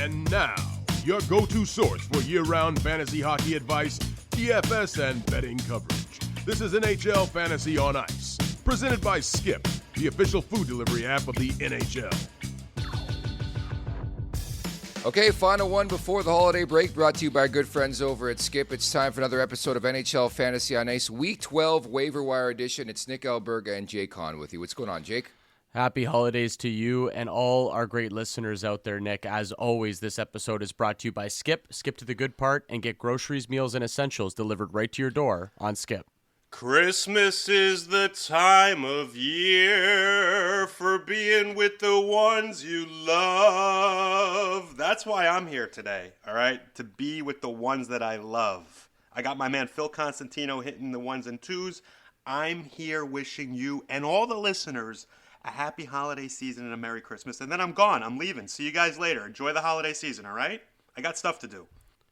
And now, your go-to source for year-round fantasy hockey advice, DFS, and betting coverage. This is NHL Fantasy on Ice, presented by Skip, the official food delivery app of the NHL. Okay, final one before the holiday break, brought to you by our good friends over at Skip. It's time for another episode of NHL Fantasy on Ice, Week 12 Waiver Wire Edition. It's Nick Alberga and Jake Hahn with you. What's going on, Jake? Happy holidays to you and all our great listeners out there, Nick. As always, this episode is brought to you by Skip. Skip to the good part and get groceries, meals, and essentials delivered right to your door on Skip. Christmas is the time of year for being with the ones you love. That's why I'm here today, all right? To be with the ones that I love. I got my man Phil Constantino hitting the ones and twos. I'm here wishing you and all the listeners a happy holiday season and a Merry Christmas. And then I'm gone. I'm leaving. See you guys later. Enjoy the holiday season, all right? I got stuff to do.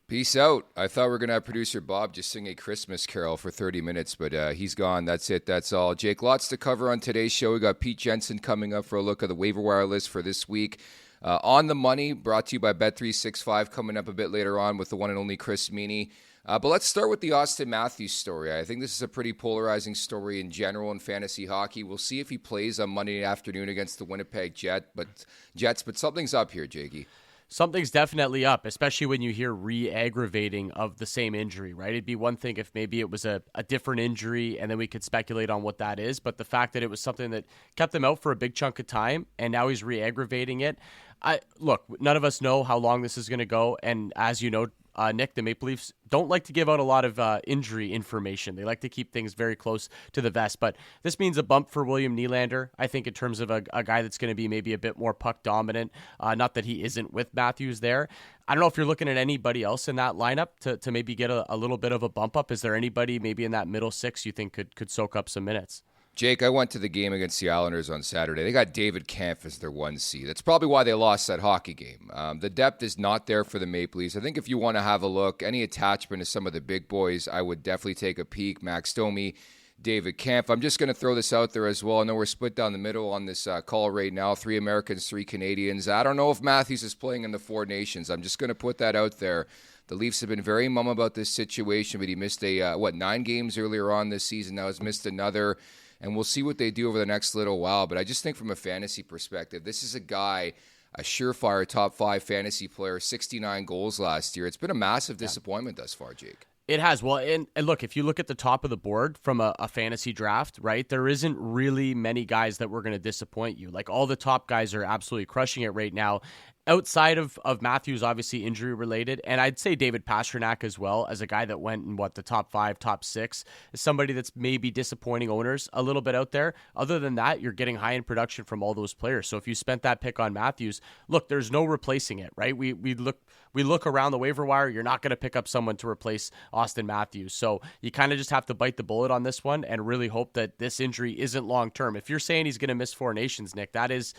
Peace out. I thought we were going to have producer Bob just sing a Christmas carol for 30 minutes, but he's gone. That's it. That's all. Jake, lots to cover on today's show. We got Pete Jensen coming up for a look at the waiver wire list for this week. On the Money, brought to you by Bet365, coming up a bit later on with the one and only Chris Meany. But let's start with the Auston Matthews story. I think this is a pretty polarizing story in general in fantasy hockey. We'll see if he plays on Monday afternoon against the Winnipeg Jets, but something's up here, Jakey. Something's definitely up, especially when you hear re-aggravating of the same injury, right? It'd be one thing if maybe it was a different injury and then we could speculate on what that is, but the fact that it was something that kept him out for a big chunk of time and now he's re-aggravating it. Look, none of us know how long this is going to go, and as you know, Nick, the Maple Leafs don't like to give out a lot of injury information. They like to keep things very close to the vest. But this means a bump for William Nylander, I think, in terms of a guy that's going to be maybe a bit more puck dominant. Not that he isn't with Matthews there. I don't know if you're looking at anybody else in that lineup to maybe get a little bit of a bump up. Is there anybody maybe in that middle six you think could soak up some minutes? Jake, I went to the game against the Islanders on Saturday. They got David Kampf as their 1C. That's probably why they lost that hockey game. The depth is not there for the Maple Leafs. I think if you want to have a look, any attachment to some of the big boys, I would definitely take a peek. Max Domi, David Kampf. I'm just going to throw this out there as well. I know we're split down the middle on this call right now. 3 Americans, 3 Canadians. I don't know if Matthews is playing in the 4 nations. I'm just going to put that out there. The Leafs have been very mum about this situation, but he missed 9 games earlier on this season. Now he's missed another. And we'll see what they do over the next little while. But I just think from a fantasy perspective, this is a guy, a surefire top 5 fantasy player, 69 goals last year. It's been a massive disappointment thus far, Jake. It has. Well, and look, if you look at the top of the board from a fantasy draft, right, there isn't really many guys that were going to disappoint you. Like, all the top guys are absolutely crushing it right now. Outside of Matthews, obviously injury related, and I'd say David Pastrnak as well, as a guy that went in the top 5, top 6, is somebody that's maybe disappointing owners a little bit out there. Other than that, you're getting high in production from all those players. So if you spent that pick on Matthews, look, there's no replacing it, right? We look around the waiver wire. You're not going to pick up someone to replace Auston Matthews. So you kind of just have to bite the bullet on this one and really hope that this injury isn't long term. If you're saying he's going to miss 4 nations, Nick, that is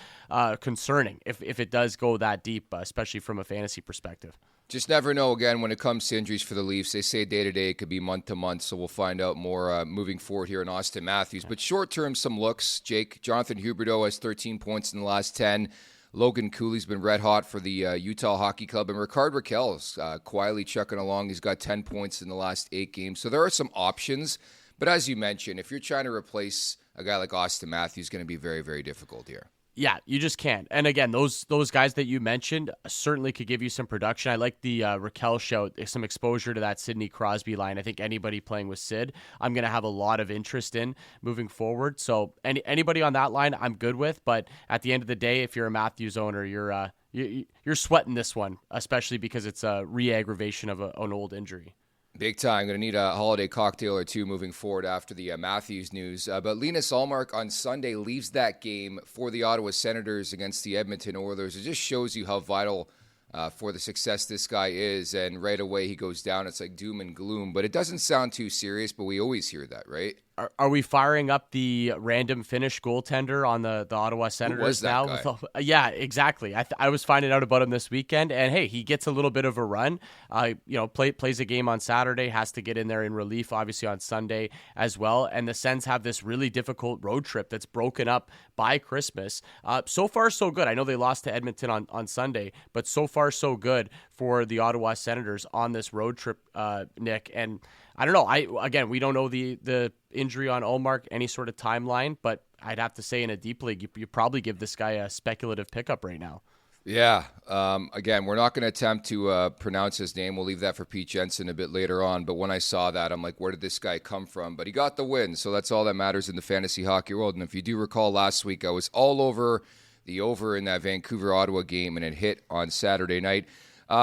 concerning if it does go that deep, especially from a fantasy perspective. Just never know, again, when it comes to injuries for the Leafs. They say day-to-day, it could be month-to-month, so we'll find out more moving forward here in Auston Matthews. But short-term, some looks, Jake. Jonathan Huberdeau has 13 points in the last 10. Logan Cooley's been red hot for the Utah Hockey Club. And Rickard Rakell's quietly chucking along. He's got 10 points in the last 8 games. So there are some options. But as you mentioned, if you're trying to replace a guy like Auston Matthews, it's going to be very, very difficult here. Yeah, you just can't. And again, those guys that you mentioned certainly could give you some production. I like the Rakell show, some exposure to that Sidney Crosby line. I think anybody playing with Sid, I'm going to have a lot of interest in moving forward. So anybody on that line, I'm good with. But at the end of the day, if you're a Matthews owner, you're sweating this one, especially because it's a re-aggravation of an old injury. Big time. Going to need a holiday cocktail or two moving forward after the Matthews news. But Linus Ullmark on Sunday leaves that game for the Ottawa Senators against the Edmonton Oilers. It just shows you how vital for the success this guy is. And right away he goes down. It's like doom and gloom. But it doesn't sound too serious, but we always hear that, right? Are we firing up the random Finnish goaltender on the Ottawa Senators was that now? guy? Yeah, exactly. I was finding out about him this weekend, and hey, he gets a little bit of a run. Plays a game on Saturday, has to get in there in relief, obviously on Sunday as well. And the Sens have this really difficult road trip that's broken up by Christmas. So far, so good. I know they lost to Edmonton on Sunday, but so far, so good for the Ottawa Senators on this road trip, Nick. And I don't know. We don't know the injury on Ullmark, any sort of timeline, but I'd have to say in a deep league, you probably give this guy a speculative pickup right now. Yeah. Again, we're not going to attempt to pronounce his name. We'll leave that for Pete Jensen a bit later on. But when I saw that, I'm like, where did this guy come from? But he got the win, so that's all that matters in the fantasy hockey world. And if you do recall last week, I was all over the over in that Vancouver-Ottawa game, and it hit on Saturday night.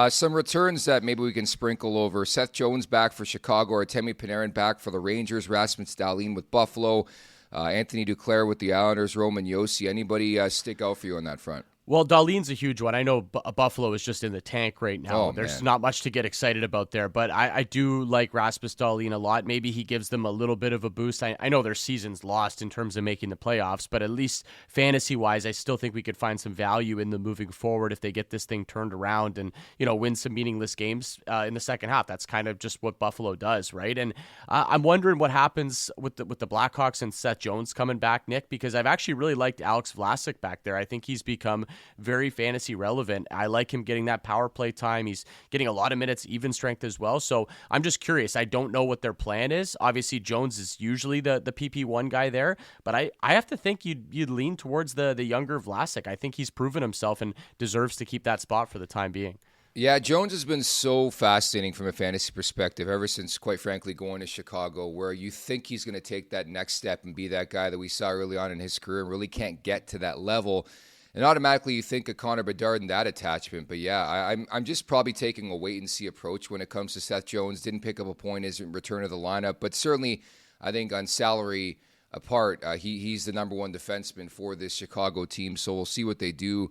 Some returns that maybe we can sprinkle over. Seth Jones back for Chicago. Artemi Panarin back for the Rangers. Rasmus Dahlin with Buffalo. Anthony Duclair with the Islanders. Roman Josi. Anybody stick out for you on that front? Well, Dahlin's a huge one. I know Buffalo is just in the tank right now. There's not much to get excited about there, but I do like Rasmus Dahlin a lot. Maybe he gives them a little bit of a boost. I know their season's lost in terms of making the playoffs, but at least fantasy-wise, I still think we could find some value in them moving forward if they get this thing turned around and, win some meaningless games in the second half. That's kind of just what Buffalo does, right? And I'm wondering what happens with the Blackhawks and Seth Jones coming back, Nick, because I've actually really liked Alex Vlasic back there. I think he's become very fantasy relevant. I like him getting that power play time. He's getting a lot of minutes, even strength as well. So I'm just curious. I don't know what their plan is. Obviously, Jones is usually the PP1 guy there, but I have to think you'd lean towards the younger Vlasic. I think he's proven himself and deserves to keep that spot for the time being. Yeah, Jones has been so fascinating from a fantasy perspective ever since, quite frankly, going to Chicago, where you think he's going to take that next step and be that guy that we saw early on in his career and really can't get to that level. And automatically you think of Connor Bedard and that attachment. But yeah, I'm just probably taking a wait-and-see approach when it comes to Seth Jones. Didn't pick up a point as a return of the lineup. But certainly, I think on salary apart, he's the number one defenseman for this Chicago team. So we'll see what they do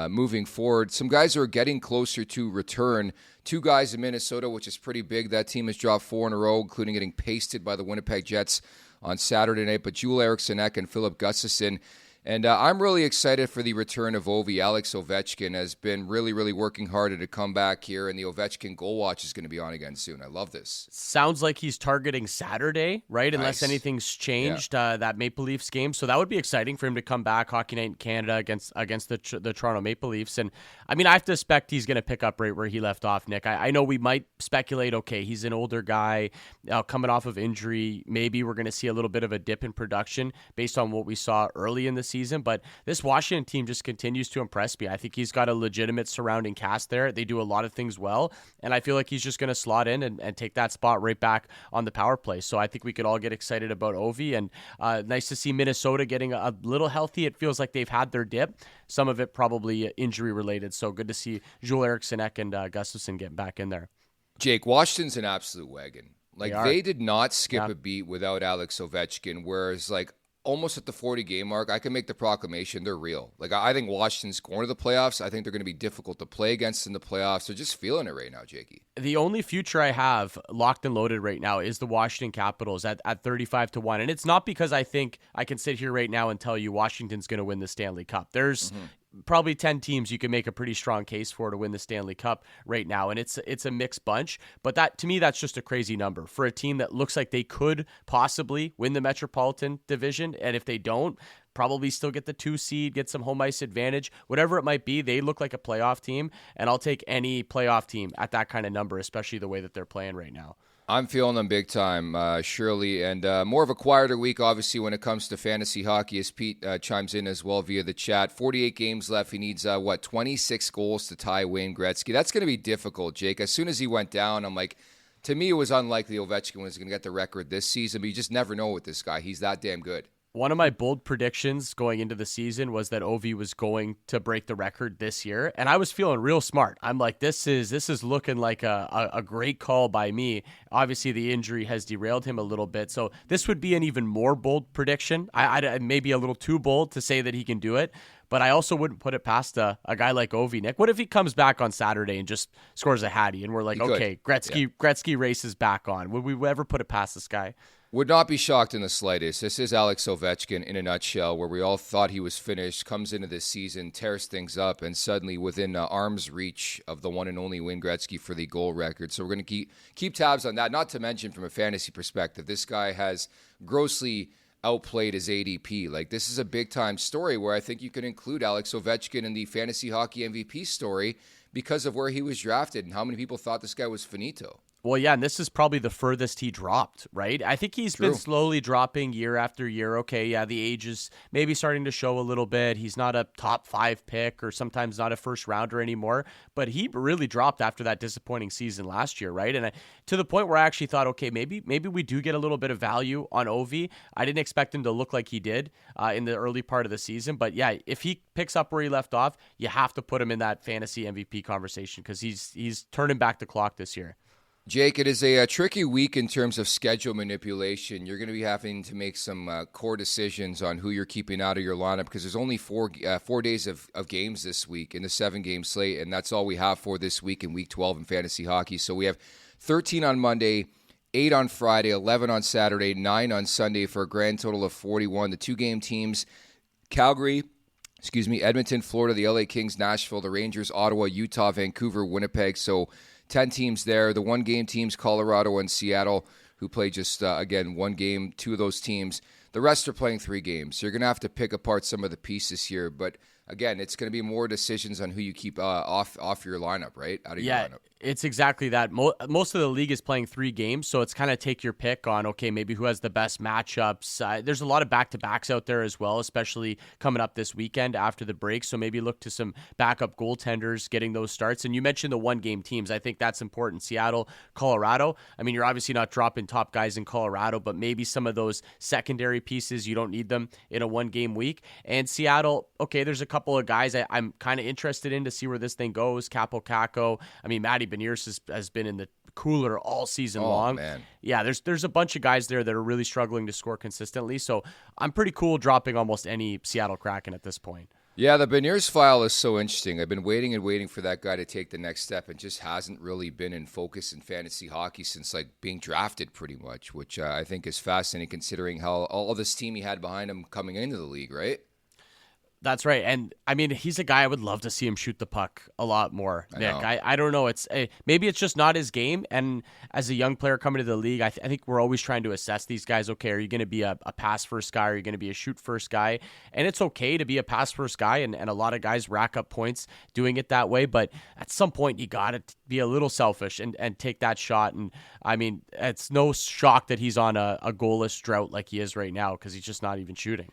moving forward. Some guys are getting closer to return. 2 guys in Minnesota, which is pretty big. That team has dropped 4 in a row, including getting pasted by the Winnipeg Jets on Saturday night. But Joel Eriksson Ek and Philip Gustafsson. And I'm really excited for the return of Ovi. Alex Ovechkin has been really, really working hard to come back here, and the Ovechkin Goal Watch is going to be on again soon. I love this. Sounds like he's targeting Saturday, right? Nice. Unless anything's changed, that Maple Leafs game. So that would be exciting for him to come back, Hockey Night in Canada against the Toronto Maple Leafs. And I mean, I have to expect he's going to pick up right where he left off, Nick. I know we might speculate, okay, he's an older guy coming off of injury. Maybe we're going to see a little bit of a dip in production based on what we saw early in the season. But this Washington team just continues to impress me. I think he's got a legitimate surrounding cast there. They do a lot of things well, and I feel like he's just going to slot in and take that spot right back on the power play. So I think we could all get excited about Ovi, and nice to see Minnesota getting a little healthy. It feels like they've had their dip, some of it probably injury related. So good to see Joel Eriksson Ek and Gustafsson getting back in there. Jake, Washington's an absolute wagon. They did not skip a beat without Alex Ovechkin, whereas almost at the 40-game mark, I can make the proclamation they're real. I think Washington's going to the playoffs. I think they're going to be difficult to play against in the playoffs. They're just feeling it right now, Jakey. The only future I have locked and loaded right now is the Washington Capitals at 35-1. And it's not because I think I can sit here right now and tell you Washington's going to win the Stanley Cup. There's probably 10 teams you can make a pretty strong case for to win the Stanley Cup right now, and it's a mixed bunch. But that, to me, that's just a crazy number for a team that looks like they could possibly win the Metropolitan Division, and if they don't, probably still get the 2 seed, get some home ice advantage, whatever it might be. They look like a playoff team, and I'll take any playoff team at that kind of number, especially the way that they're playing right now. I'm feeling them big time, Shirley, and more of a quieter week, obviously, when it comes to fantasy hockey, as Pete chimes in as well via the chat. 48 games left. He needs, 26 goals to tie Wayne Gretzky. That's going to be difficult, Jake. As soon as he went down, I'm like, to me, it was unlikely Ovechkin was going to get the record this season, but you just never know with this guy. He's that damn good. One of my bold predictions going into the season was that Ovi was going to break the record this year, and I was feeling real smart. I'm like, this is looking like a great call by me. Obviously, the injury has derailed him a little bit, so this would be an even more bold prediction. I maybe a little too bold to say that he can do it, but I also wouldn't put it past a guy like Ovi, Nick. What if he comes back on Saturday and just scores a hattie, and we're like, okay, Gretzky race is back on? Would we ever put it past this guy? Would not be shocked in the slightest. This is Alex Ovechkin in a nutshell, where we all thought he was finished, comes into this season, tears things up, and suddenly within arm's reach of the one and only Wayne Gretzky for the goal record. So we're going to keep tabs on that. Not to mention from a fantasy perspective, this guy has grossly outplayed his ADP. Like, this is a big-time story where I think you can include Alex Ovechkin in the fantasy hockey MVP story because of where he was drafted and how many people thought this guy was finito. Well, yeah, and this is probably the furthest he dropped, right? I think he's been slowly dropping year after year. Okay, yeah, the age is maybe starting to show a little bit. He's not a top 5 pick or sometimes not a first rounder anymore, but he really dropped after that disappointing season last year, right? And to the point where I actually thought, okay, maybe we do get a little bit of value on Ovi. I didn't expect him to look like he did in the early part of the season, but yeah, if he picks up where he left off, you have to put him in that fantasy MVP conversation because he's turning back the clock this year. Jake, it is a tricky week in terms of schedule manipulation. You're going to be having to make some core decisions on who you're keeping out of your lineup because there's only 4 days of games this week in the 7-game slate, and that's all we have for this week in Week 12 in fantasy hockey. So we have 13 on Monday, 8 on Friday, 11 on Saturday, 9 on Sunday for a grand total of 41. The 2-game teams, Edmonton, Florida, the LA Kings, Nashville, the Rangers, Ottawa, Utah, Vancouver, Winnipeg. So 10 teams there. The 1-game teams, Colorado and Seattle, who play just, again, 1 game, 2 of those teams. The rest are playing 3 games. So you're going to have to pick apart some of the pieces here. But, again, it's going to be more decisions on who you keep off your lineup, right? Out of your lineup. It's exactly that. Most of the league is playing 3 games, so it's kind of take your pick on, okay, maybe who has the best matchups. There's a lot of back-to-backs out there as well, especially coming up this weekend after the break, so maybe look to some backup goaltenders getting those starts. And you mentioned the 1-game teams. I think that's important. Seattle, Colorado. I mean, you're obviously not dropping top guys in Colorado, but maybe some of those secondary pieces, you don't need them in a 1-game week. And Seattle, okay, there's a couple of guys I'm kind of interested in to see where this thing goes. Capo Caco. I mean, Matty Beniers has been in the cooler all season long. Man. Yeah, there's a bunch of guys there that are really struggling to score consistently. So I'm pretty cool dropping almost any Seattle Kraken at this point. Yeah, the Beniers file is so interesting. I've been waiting for that guy to take the next step and just hasn't really been in focus in fantasy hockey since like being drafted pretty much, which I think is fascinating considering how all this team he had behind him coming into the league, right? That's right. And I mean, he's a guy I would love to see him shoot the puck a lot more, Nick. I don't know. Maybe it's just not his game. And as a young player coming to the league, I think we're always trying to assess these guys. Okay, are you going to be a pass first guy? Or are you going to be a shoot first guy? And it's okay to be a pass first guy. And a lot of guys rack up points doing it that way. But at some point, you got to be a little selfish and take that shot. And I mean, it's no shock that he's on a goalless drought like he is right now because he's just not even shooting.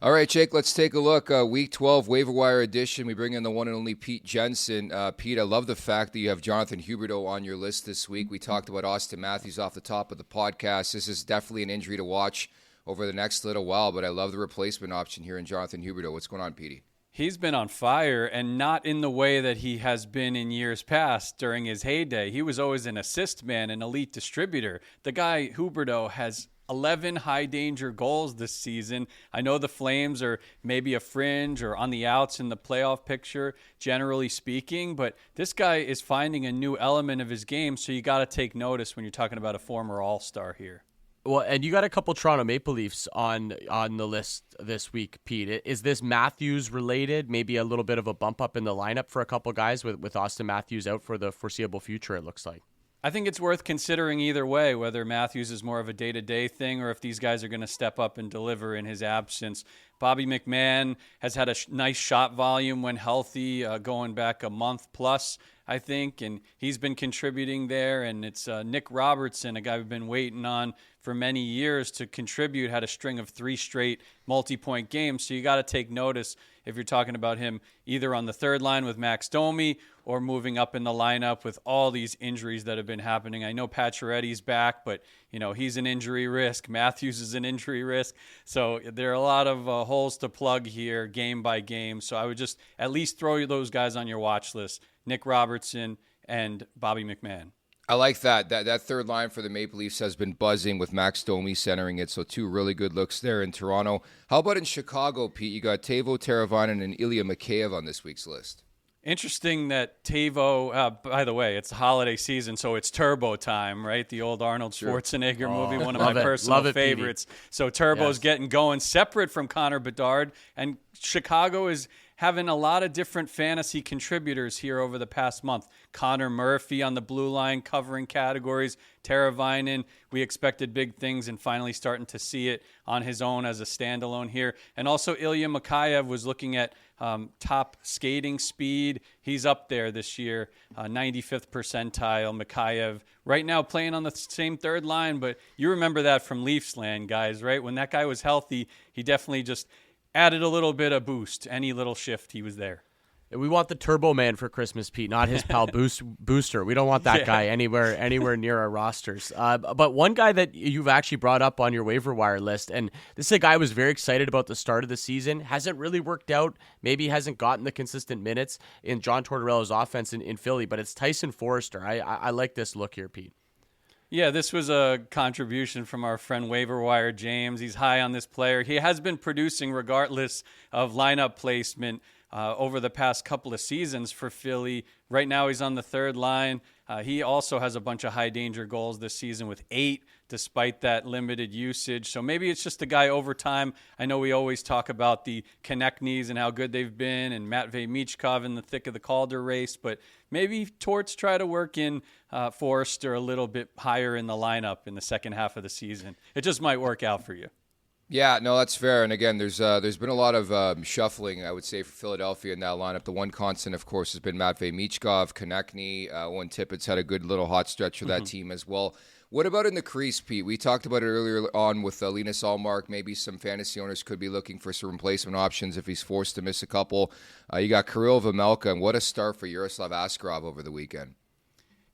All right, Jake, let's take a look. Week 12, waiver wire edition. We bring in the one and only Pete Jensen. Pete, I love the fact that you have Jonathan Huberdeau on your list this week. We talked about Austin Matthews off the top of the podcast. This is definitely an injury to watch over the next little while, but I love the replacement option here in Jonathan Huberdeau. What's going on, Petey? He's been on fire, and not in the way that he has been in years past during his heyday. He was always an assist man, an elite distributor. The guy, Huberdeau, has 11 high-danger goals this season. I know the Flames are maybe a fringe or on the outs in the playoff picture, generally speaking, but this guy is finding a new element of his game, so you got to take notice when you're talking about a former All-Star here. Well, and you got a couple Toronto Maple Leafs on the list this week, Pete. Is this Matthews related? Maybe a little bit of a bump up in the lineup for a couple guys with Austin Matthews out for the foreseeable future, it looks like. I think it's worth considering either way, whether Matthews is more of a day-to-day thing or if these guys are going to step up and deliver in his absence. Bobby McMahon has had a nice shot volume when healthy, going back a month plus, I think, and he's been contributing there. And it's Nick Robertson, a guy we've been waiting on for many years to contribute, had a string of 3 straight multi-point games. So you got to take notice if you're talking about him either on the third line with Max Domi or moving up in the lineup with all these injuries that have been happening. I know Pacioretty's back, but he's an injury risk. Matthews is an injury risk. So there are a lot of holes to plug here game by game. So I would just at least throw those guys on your watch list, Nick Robertson and Bobby McMahon. I like that. That third line for the Maple Leafs has been buzzing with Max Domi centering it, so 2 really good looks there in Toronto. How about in Chicago, Pete? You got Teuvo Teravainen and Ilya Mikheyev on this week's list. Interesting that Tavo, by the way, it's the holiday season, so it's Turbo time, right? The old Arnold Schwarzenegger movie, one of my personal favorites. So Turbo's getting going separate from Connor Bedard, and Chicago is having a lot of different fantasy contributors here over the past month. Connor Murphy on the blue line covering categories. Teravainen, we expected big things and finally starting to see it on his own as a standalone here. And also Ilya Mikheyev was looking at top skating speed. He's up there this year, 95th percentile. Mikheyev right now playing on the same third line, but you remember that from Leafs land, guys, right? When that guy was healthy, he definitely just added a little bit of boost. Any little shift, he was there. We want the Turbo Man for Christmas, Pete, not his pal Booster. We don't want that guy anywhere near our rosters. But one guy that you've actually brought up on your waiver wire list, and this is a guy I was very excited about the start of the season, hasn't really worked out, maybe hasn't gotten the consistent minutes in John Tortorella's offense in Philly, but it's Tyson Forrester. I like this look here, Pete. Yeah, this was a contribution from our friend Waiver Wire James. He's high on this player. He has been producing regardless of lineup placement over the past couple of seasons for Philly. Right now he's on the third line. He also has a bunch of high danger goals this season with 8 despite that limited usage. So maybe it's just a guy over time. I know we always talk about the Konechny's and how good they've been and Matvei Michkov in the thick of the Calder race, but maybe Torts try to work in Forrester a little bit higher in the lineup in the second half of the season. It just might work out for you. Yeah, no, that's fair. And again, there's been a lot of shuffling, I would say, for Philadelphia in that lineup. The one constant, of course, has been Matvei Michkov, Konechny. Owen Tippett's had a good little hot stretch for that team as well. What about in the crease, Pete? We talked about it earlier on with Linus Ullmark. Maybe some fantasy owners could be looking for some replacement options if he's forced to miss a couple. You got Kirill Vejmelka, and what a start for Yaroslav Askarov over the weekend.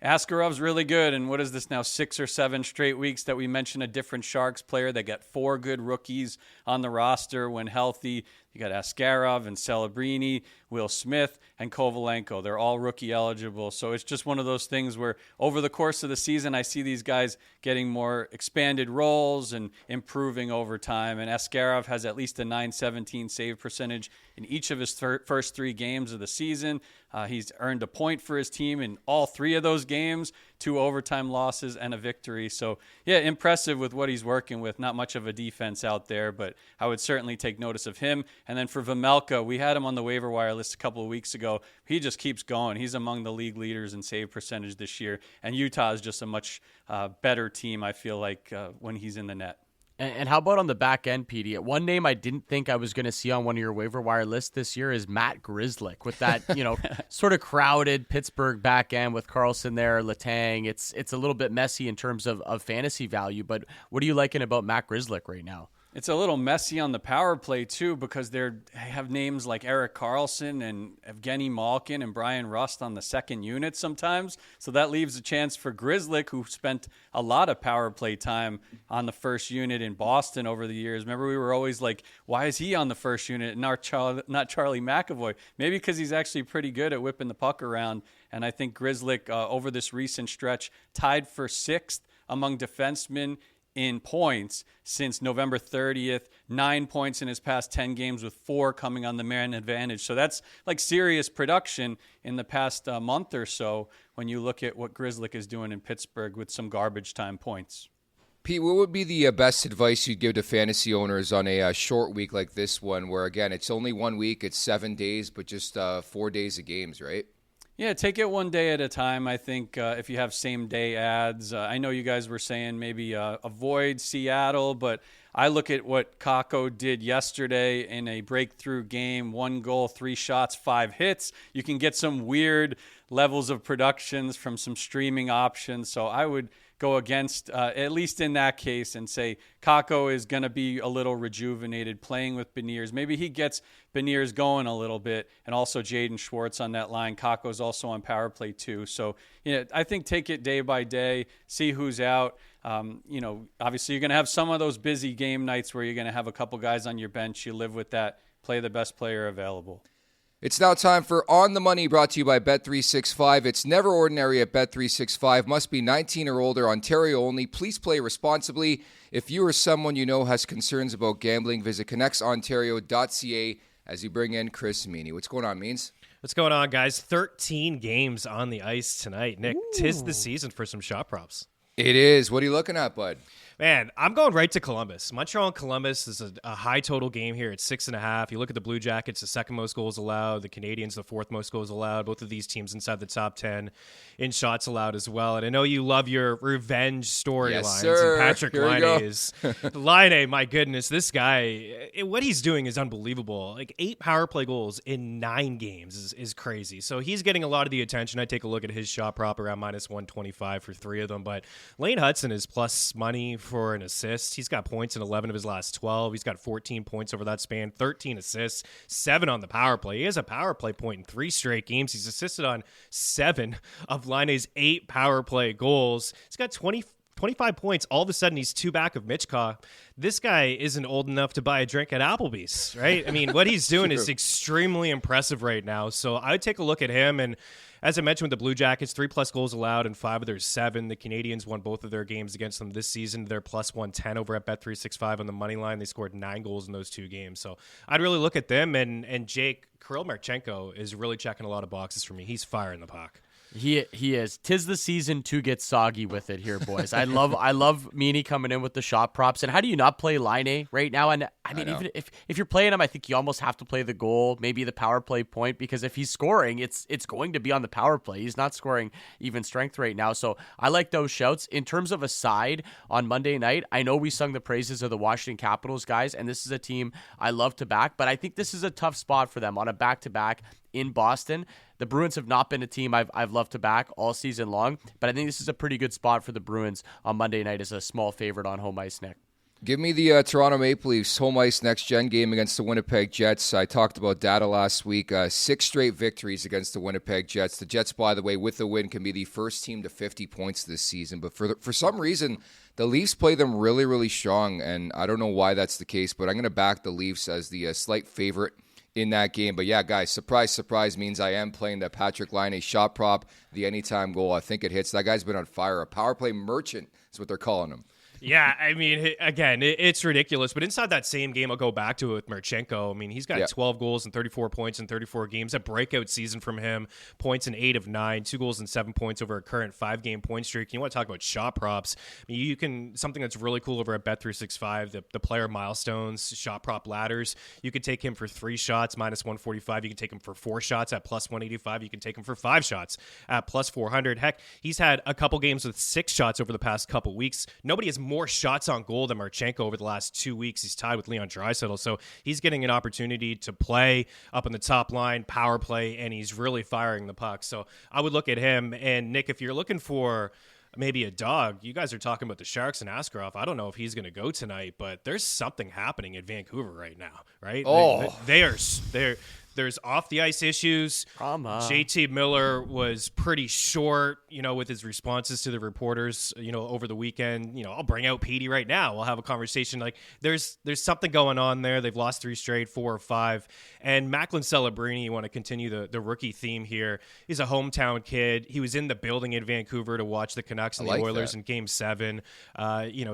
Askarov's really good, and what is this now, 6 or 7 straight weeks that we mention a different Sharks player? They got 4 good rookies on the roster when healthy. You got Askarov and Celebrini, Will Smith, and Kovalenko. They're all rookie eligible. So it's just one of those things where over the course of the season, I see these guys getting more expanded roles and improving over time. And Askarov has at least a .917 save percentage in each of his first 3 games of the season. He's earned a point for his team in all 3 of those games, 2 overtime losses and a victory. So, yeah, impressive with what he's working with. Not much of a defense out there, but I would certainly take notice of him. And then for Vejmelka, we had him on the waiver wire list a couple of weeks ago. He just keeps going. He's among the league leaders in save percentage this year. And Utah is just a much better team, I feel like, when he's in the net. And how about on the back end, Petey? One name I didn't think I was going to see on one of your waiver wire lists this year is Matt Grzelcyk with that, sort of crowded Pittsburgh back end with Carlson there, Letang. It's a little bit messy in terms of fantasy value, but what are you liking about Matt Grzelcyk right now? It's a little messy on the power play, too, because they have names like Erik Karlsson and Evgeny Malkin and Brian Rust on the second unit sometimes. So that leaves a chance for Grzelcyk, who spent a lot of power play time on the first unit in Boston over the years. Remember, we were always like, why is he on the first unit and not Charlie McAvoy? Maybe because he's actually pretty good at whipping the puck around. And I think Grzelcyk, over this recent stretch, tied for 6th among defensemen in points since November 30th, 9 points in his past 10 games with 4 coming on the man advantage. So that's like serious production in the past month or so when you look at what Grzelcyk is doing in Pittsburgh with some garbage time points. Pete, what would be the best advice you'd give to fantasy owners on a short week like this one where, again, it's only 1 week, it's 7 days, but just 4 days of games, right? Yeah, take it one day at a time. I think if you have same-day ads, I know you guys were saying maybe avoid Seattle, but I look at what Kakko did yesterday in a breakthrough game, 1 goal, 3 shots, 5 hits. You can get some weird levels of productions from some streaming options, so I would go against, at least in that case, and say Kakko is going to be a little rejuvenated playing with Beniers. Maybe he gets Beniers going a little bit, and also Jaden Schwartz on that line. Kakko's also on power play too. So, I think take it day by day, see who's out. Obviously you're going to have some of those busy game nights where you're going to have a couple guys on your bench. You live with that. Play the best player available. It's now time for On the Money, brought to you by Bet365. It's never ordinary at Bet365. Must be 19 or older, Ontario only. Please play responsibly. If you or someone you know has concerns about gambling, visit connectsontario.ca as you bring in Chris Meany. What's going on, Means? What's going on, guys? 13 games on the ice tonight. Nick, tis the season for some shot props. It is. What are you looking at, bud? Man, I'm going right to Columbus. Montreal and Columbus is a high total game here at 6.5. You look at the Blue Jackets, the second most goals allowed. The Canadiens, the fourth most goals allowed. Both of these teams inside the top 10 in shots allowed as well. And I know you love your revenge storylines. Yes, sir. And Patrick Here we Laine go. is Laine. My goodness, this guy, what he's doing is unbelievable. Like 8 power play goals in 9 games is crazy. So he's getting a lot of the attention. I take a look at his shot prop around minus 125 for 3 of them. But Lane Hudson is plus money for an assist. He's got points in 11 of his last 12. He's got 14 points over that span, 13 assists, 7 on the power play. He has a power play point in 3 straight games. He's assisted on 7 of Laine's 8 power play goals. He's got 25 points. All of a sudden, he's 2 back of Michkov. This guy isn't old enough to buy a drink at Applebee's, right? I mean, what he's doing is extremely impressive right now. So I would take a look at him. And as I mentioned with the Blue Jackets, 3+ goals allowed and 5 of their 7. The Canadiens won both of their games against them this season. They're plus 110 over at Bet365 on the money line. They scored 9 goals in those 2 games. So I'd really look at them. And Jake, Kirill Marchenko is really checking a lot of boxes for me. He's firing the puck. He is. 'Tis the season to get soggy with it here, boys. I love Meany coming in with the shot props. And how do you not play Laine right now? And I mean, even if you're playing him, I think you almost have to play the goal, maybe the power play point, because if he's scoring, it's going to be on the power play. He's not scoring even strength right now. So I like those shouts. In terms of a side on Monday night, I know we sung the praises of the Washington Capitals guys, and this is a team I love to back, but I think this is a tough spot for them on a back-to-back in Boston. The Bruins have not been a team I've loved to back all season long, but I think this is a pretty good spot for the Bruins on Monday night as a small favorite on home ice, Nick. Give me the Toronto Maple Leafs home ice next-gen game against the Winnipeg Jets. I talked about data last week. 6 straight victories against the Winnipeg Jets. The Jets, by the way, with the win, can be the first team to 50 points this season. But for some reason, the Leafs play them really, really strong, and I don't know why that's the case, but I'm going to back the Leafs as the slight favorite in that game. But yeah, guys, surprise, surprise means I am playing the Patrick Laine shot prop, the anytime goal. I think it hits. That guy's been on fire. A power play merchant is what they're calling him. Yeah, I mean, again, it's ridiculous. But inside that same game, I'll go back to it with Marchenko. I mean, he's got 12 goals and 34 points in 34 games. A breakout season from him. Points in 8 of 9. 2 goals and 7 points over a current 5-game point streak. You want to talk about shot props? I mean, you can, something that's really cool over at Bet365, the player milestones, shot prop ladders. You could take him for 3 shots, minus 145. You can take him for 4 shots at plus 185. You can take him for 5 shots at plus 400. Heck, he's had a couple games with 6 shots over the past couple weeks. Nobody has more shots on goal than Marchenko over the last 2 weeks. He's tied with Leon Draisaitl, so he's getting an opportunity to play up in the top line, power play, and he's really firing the puck. So I would look at him. And Nick, if you're looking for maybe a dog, you guys are talking about the Sharks and Askarov. I don't know if he's going to go tonight, but there's something happening at Vancouver right now, right? Oh. There's off-the-ice issues. JT Miller was pretty short, with his responses to the reporters, over the weekend. I'll bring out Petey right now. We'll have a conversation. Like, there's something going on there. They've lost 3 straight, 4 or 5. And Macklin Celebrini, you want to continue the rookie theme here. He's a hometown kid. He was in the building in Vancouver to watch the Canucks and the Oilers in Game 7. He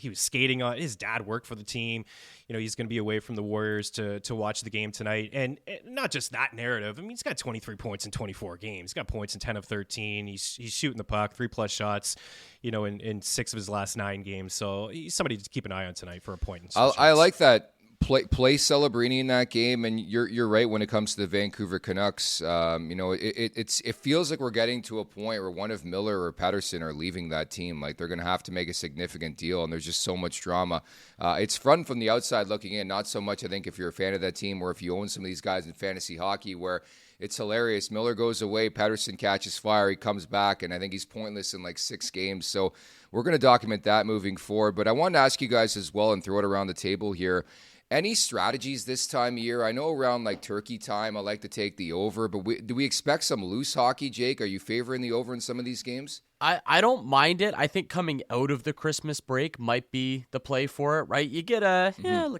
was skating on. His dad worked for the team. He's going to be away from the Warriors to watch the game tonight. And not just that narrative. I mean, he's got 23 points in 24 games. He's got points in 10 of 13. He's shooting the puck, 3+ shots, in 6 of his last 9 games. So he's somebody to keep an eye on tonight for a point. I like that. Play Celebrini in that game, and you're right when it comes to the Vancouver Canucks. It feels like we're getting to a point where one of Miller or Pettersson are leaving that team. Like, they're going to have to make a significant deal, and there's just so much drama. It's fun from the outside looking in, not so much, I think, if you're a fan of that team or if you own some of these guys in fantasy hockey, where it's hilarious. Miller goes away, Pettersson catches fire, he comes back, and I think he's pointless in like 6 games. So we're going to document that moving forward. But I wanted to ask you guys as well and throw it around the table here. Any strategies this time of year? I know around like turkey time, I like to take the over, but do we expect some loose hockey, Jake? Are you favoring the over in some of these games? I don't mind it. I think coming out of the Christmas break might be the play for it, right? You get a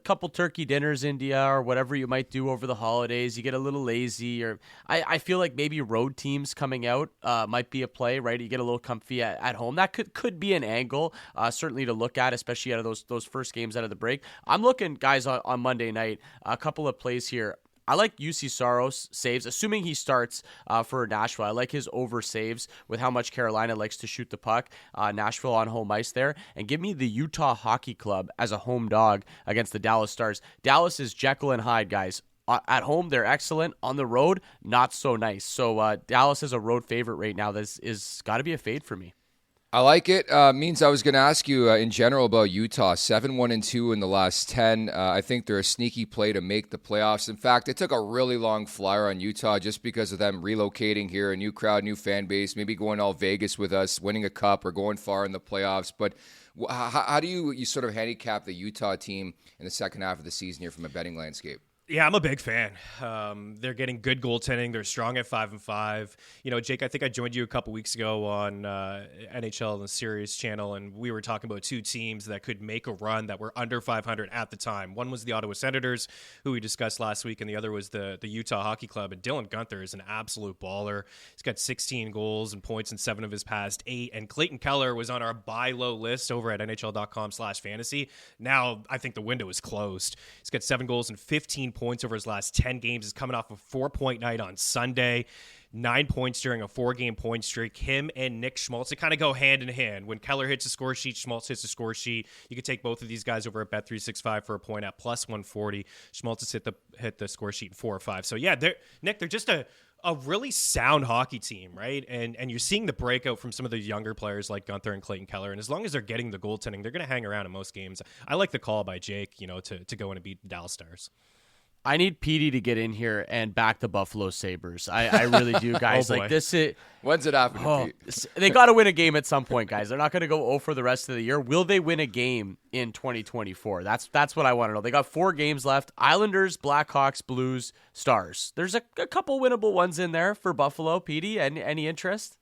couple turkey dinners into you or whatever you might do over the holidays. You get a little lazy, or I feel like maybe road teams coming out might be a play, right? You get a little comfy at home. That could be an angle, certainly to look at, especially out of those first games out of the break. I'm looking, guys, on Monday night, a couple of plays here. I like UC Saros saves, assuming he starts for Nashville. I like his over saves with how much Carolina likes to shoot the puck. Nashville on home ice there. And give me the Utah Hockey Club as a home dog against the Dallas Stars. Dallas is Jekyll and Hyde, guys. At home, they're excellent. On the road, not so nice. So Dallas is a road favorite right now. This is got to be a fade for me. I like it. Means I was going to ask you in general about Utah. 7-1-2 in the last 10. I think they're a sneaky play to make the playoffs. In fact, it took a really long flyer on Utah just because of them relocating here, a new crowd, new fan base, maybe going all Vegas with us, winning a cup or going far in the playoffs. But how do you sort of handicap the Utah team in the second half of the season here from a betting landscape? Yeah, I'm a big fan. They're getting good goaltending. They're strong at 5-5. You know, Jake, I think I joined you a couple weeks ago on NHL and the Sirius channel, and we were talking about two teams that could make a run that were under 500 at the time. One was the Ottawa Senators, who we discussed last week, and the other was the Utah Hockey Club. And Dylan Guenther is an absolute baller. He's got 16 goals and points in 7 of his past 8. And Clayton Keller was on our buy low list over at NHL.com/fantasy. Now I think the window is closed. He's got 7 goals and 15 points over his last 10 games. Is coming off a 4-point night on Sunday, 9 points during a 4-game point streak. Him and Nick Schmaltz, they kind of go hand in hand. When Keller hits a score sheet, Schmaltz hits a score sheet. You could take both of these guys over at Bet365 for a point at plus 140. Schmaltz has hit the score sheet in 4 or 5. So yeah, they're just a really sound hockey team, right? And you're seeing the breakout from some of the younger players like Guenther and Clayton Keller. And as long as they're getting the goaltending, they're going to hang around in most games. I like the call by Jake, to go in and beat the Dallas Stars. I need Petey to get in here and back the Buffalo Sabres. I really do, guys. Oh, boy. Like this is. When's it happening, Pete? They got to win a game at some point, guys. They're not going to go 0 for the rest of the year. Will they win a game in 2024? That's what I want to know. They got 4 games left. Islanders, Blackhawks, Blues, Stars. There's a couple winnable ones in there for Buffalo. Petey, any interest?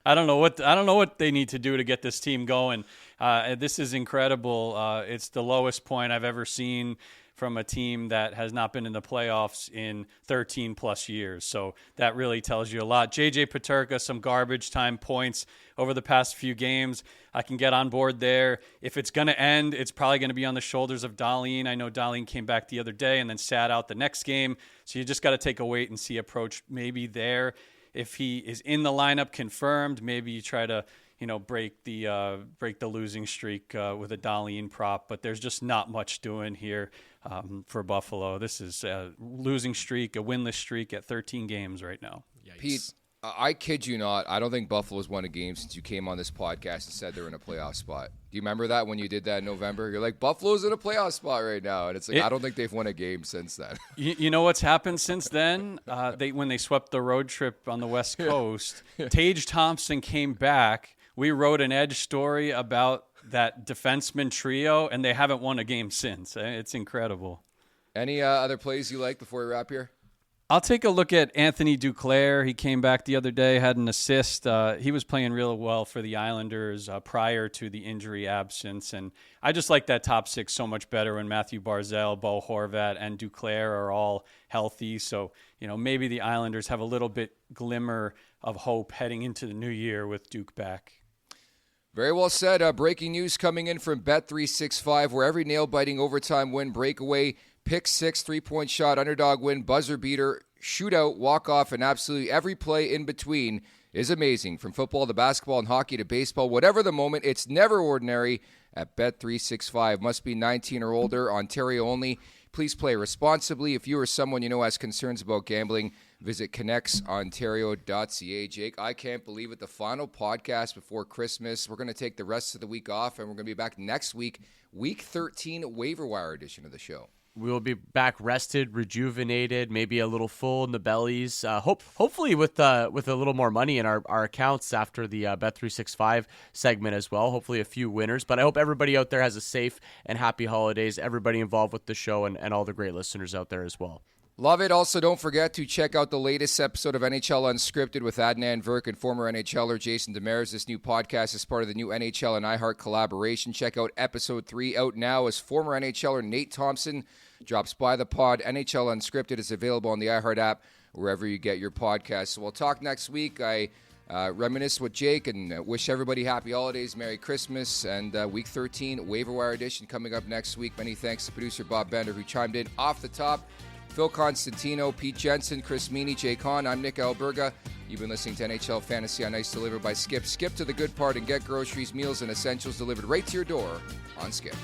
I don't know what they need to do to get this team going. This is incredible. It's the lowest point I've ever seen from a team that has not been in the playoffs in 13 plus years. So that really tells you a lot. JJ Peterka, some garbage time points over the past few games. I can get on board there. If it's going to end, it's probably going to be on the shoulders of Dahlin. I know Dahlin came back the other day and then sat out the next game. So you just got to take a wait and see approach maybe there. If he is in the lineup confirmed, maybe you try to break the losing streak with a Dahlin prop. But there's just not much doing here for Buffalo. This is a losing streak, a winless streak at 13 games right now. Yikes. Pete, I kid you not. I don't think Buffalo's won a game since you came on this podcast and said they're in a playoff spot. Do you remember that when you did that in November? You're like, Buffalo's in a playoff spot right now. And it's like, I don't think they've won a game since then. You know what's happened since then? When they swept the road trip on the West Coast, Tage Thompson came back. We wrote an Edge story about that defenseman trio, and they haven't won a game since. It's incredible. Any other plays you like before we wrap here? I'll take a look at Anthony Duclair. He came back the other day, had an assist. He was playing real well for the Islanders prior to the injury absence. And I just like that top 6 so much better when Matthew Barzal, Bo Horvat, and Duclair are all healthy. So, maybe the Islanders have a little bit glimmer of hope heading into the new year with Duke back. Very well said. Breaking news coming in from Bet365, where every nail-biting overtime win, breakaway, pick 6, 3-point shot, underdog win, buzzer beater, shootout, walk-off, and absolutely every play in between is amazing. From football to basketball and hockey to baseball, whatever the moment, it's never ordinary at Bet365. Must be 19 or older, Ontario only. Please play responsibly. If you or someone you know has concerns about gambling, visit connectsontario.ca. Jake, I can't believe it. The final podcast before Christmas. We're going to take the rest of the week off, and we're going to be back next week, Week 13 waiver wire edition of the show. We will be back rested, rejuvenated, maybe a little full in the bellies. Hopefully with a little more money in our accounts after the Bet365 segment as well. Hopefully a few winners. But I hope everybody out there has a safe and happy holidays. Everybody involved with the show and all the great listeners out there as well. Love it. Also, don't forget to check out the latest episode of NHL Unscripted with Adnan Virk and former NHLer Jason Demers. This new podcast is part of the new NHL and iHeart collaboration. Check out episode 3 out now as former NHLer Nate Thompson drops by the pod. NHL Unscripted is available on the iHeart app wherever you get your podcasts. So we'll talk next week. I reminisce with Jake and wish everybody happy holidays, Merry Christmas, and Week 13 waiver wire edition coming up next week. Many thanks to producer Bob Bender who chimed in off the top. Phil Constantino, Pete Jensen, Chris Meany, Jay Kahn. I'm Nick Alberga. You've been listening to NHL Fantasy on Ice, delivered by Skip. Skip to the good part and get groceries, meals, and essentials delivered right to your door on Skip.